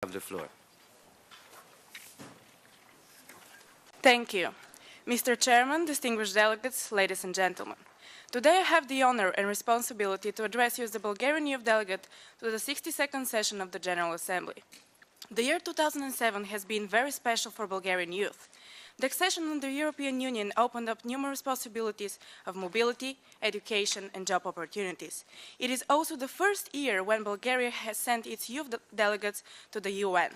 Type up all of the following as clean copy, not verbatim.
have the floor. Thank you. Mr. Chairman, distinguished delegates, ladies and gentlemen. Today I have the honor and responsibility to address you as the Bulgarian Youth Delegate to the 62nd session of the General Assembly. The year 2007 has been very special for Bulgarian youth. The accession of the European Union opened up numerous possibilities of mobility, education and job opportunities. It is also the first year when Bulgaria has sent its youth delegates to the UN.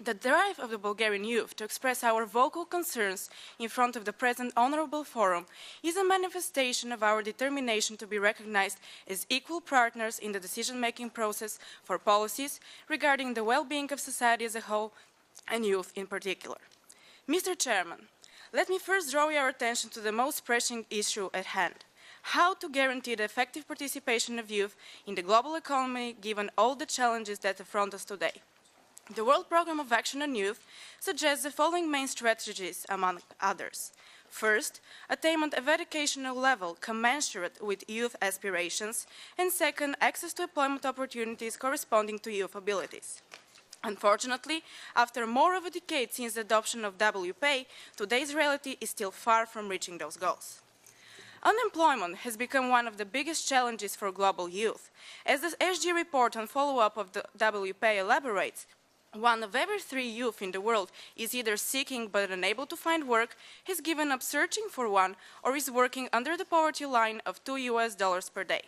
The drive of the Bulgarian youth to express our vocal concerns in front of the present honorable forum is a manifestation of our determination to be recognized as equal partners in the decision-making process for policies regarding the well-being of society as a whole and youth in particular. Mr. Chairman, let me first draw your attention to the most pressing issue at hand: how to guarantee the effective participation of youth in the global economy given all the challenges that confront us today. The World Programme of Action on Youth suggests the following main strategies, among others. First, attainment of educational level commensurate with youth aspirations, and second, access to employment opportunities corresponding to youth abilities. Unfortunately, after more of a decade since the adoption of WPA, today's reality is still far from reaching those goals. Unemployment has become one of the biggest challenges for global youth. As the SG report on follow-up of the WPA elaborates, 1 of every 3 youth in the world is either seeking but unable to find work, has given up searching for one, or is working under the poverty line of $2 per day.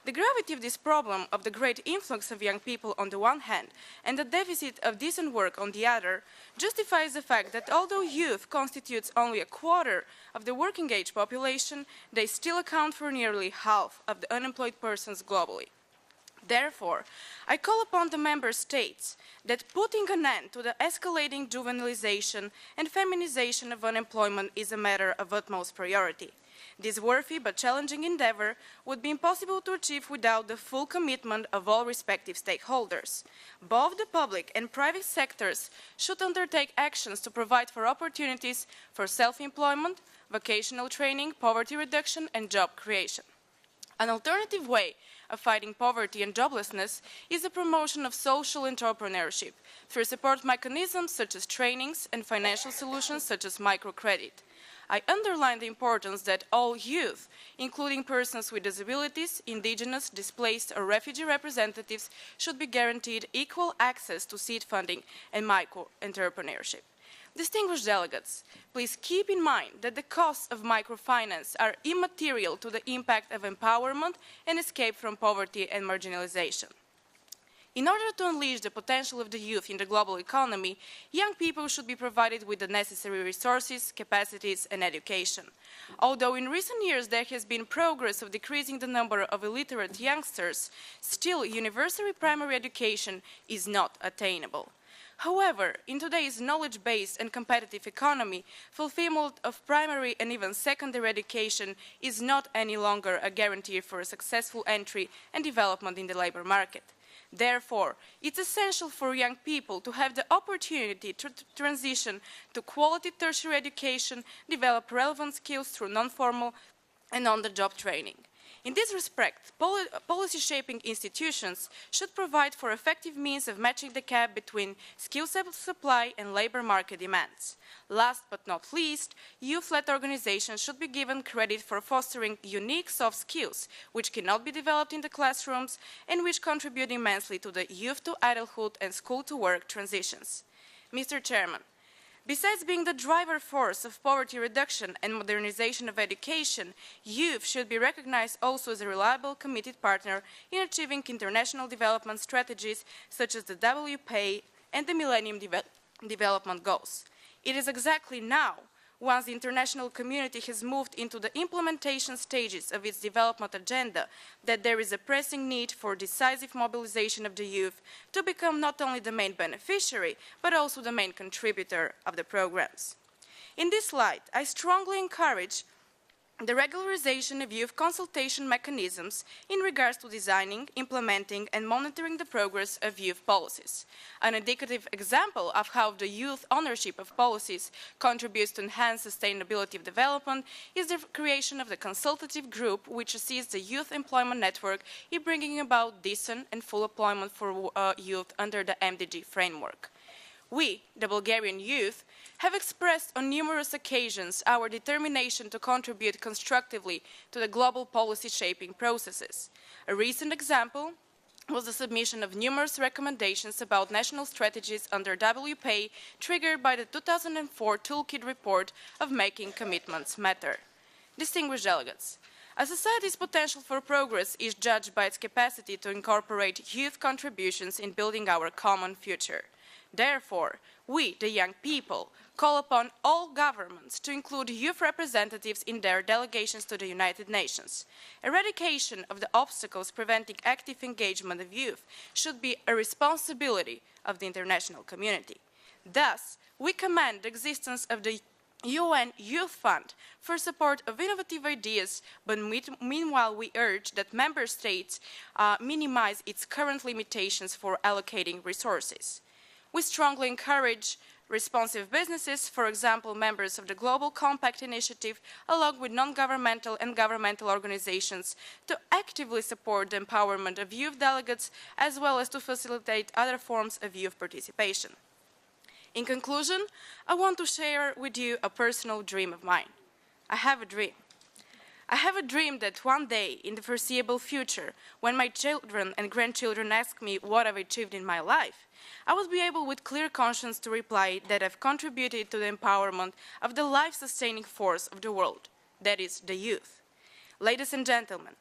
The gravity of this problem of the great influx of young people on the one hand and the deficit of decent work on the other justifies the fact that although youth constitutes only a quarter of the working age population, they still account for nearly half of the unemployed persons globally. Therefore, I call upon the member states that putting an end to the escalating juvenilization and feminization of unemployment is a matter of utmost priority. This worthy but challenging endeavor would be impossible to achieve without the full commitment of all respective stakeholders. Both the public and private sectors should undertake actions to provide for opportunities for self-employment, vocational training, poverty reduction, and job creation. An alternative way of fighting poverty and joblessness is the promotion of social entrepreneurship through support mechanisms such as trainings and financial solutions such as microcredit. I underline the importance that all youth, including persons with disabilities, indigenous, displaced, or refugee representatives, should be guaranteed equal access to seed funding and micro-entrepreneurship. Distinguished delegates, please keep in mind that the costs of microfinance are immaterial to the impact of empowerment and escape from poverty and marginalization. In order to unleash the potential of the youth in the global economy, young people should be provided with the necessary resources, capacities, and education. Although in recent years there has been progress of decreasing the number of illiterate youngsters, still universal primary education is not attainable. However, in today's knowledge-based and competitive economy, fulfillment of primary and even secondary education is not any longer a guarantee for a successful entry and development in the labor market. Therefore, it's essential for young people to have the opportunity to transition to quality tertiary education, develop relevant skills through non-formal and on-the-job training. In this respect, policy-shaping institutions should provide for effective means of matching the gap between skill supply and labor market demands. Last but not least, youth-led organizations should be given credit for fostering unique soft skills, which cannot be developed in the classrooms and which contribute immensely to the youth-to-adulthood and school-to-work transitions. Mr. Chairman, besides being the driver force of poverty reduction and modernization of education, youth should be recognized also as a reliable, committed partner in achieving international development strategies such as the WPA and the Millennium Development Goals. It is exactly now, once the international community has moved into the implementation stages of its development agenda, that there is a pressing need for decisive mobilization of the youth to become not only the main beneficiary, but also the main contributor of the programs. In this light, I strongly encourage the regularization of youth consultation mechanisms in regards to designing, implementing, and monitoring the progress of youth policies. An indicative example of how the youth ownership of policies contributes to enhance sustainability of development is the creation of the consultative group which assists the youth employment network in bringing about decent and full employment for youth under the MDG framework. We, the Bulgarian youth, have expressed on numerous occasions our determination to contribute constructively to the global policy shaping processes. A recent example was the submission of numerous recommendations about national strategies under WPA triggered by the 2004 Toolkit report of Making Commitments Matter. Distinguished delegates, a society's potential for progress is judged by its capacity to incorporate youth contributions in building our common future. Therefore, we, the young people, call upon all governments to include youth representatives in their delegations to the United Nations. Eradication of the obstacles preventing active engagement of youth should be a responsibility of the international community. Thus, we commend the existence of the UN Youth Fund for support of innovative ideas, but meanwhile we urge that member states minimize its current limitations for allocating resources. We strongly encourage responsive businesses, for example, members of the Global Compact Initiative, along with non-governmental and governmental organizations, to actively support the empowerment of youth delegates, as well as to facilitate other forms of youth participation. In conclusion, I want to share with you a personal dream of mine. I have a dream. I have a dream that one day, in the foreseeable future, when my children and grandchildren ask me what I've achieved in my life, I will be able with clear conscience to reply that I've contributed to the empowerment of the life-sustaining force of the world, that is, the youth. Ladies and gentlemen,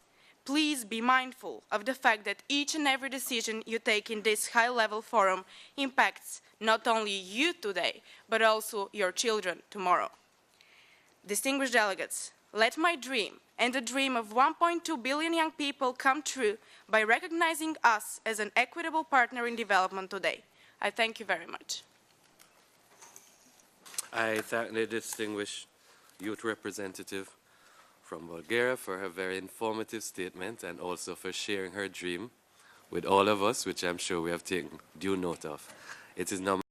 please be mindful of the fact that each and every decision you take in this high-level forum impacts not only you today, but also your children tomorrow. Distinguished delegates, let my dream and the dream of 1.2 billion young people come true by recognizing us as an equitable partner in development today. I thank you very much. I thank the distinguished youth representative from Bulgaria for her very informative statement and also for sharing her dream with all of us, which I'm sure we have taken due note of. It is now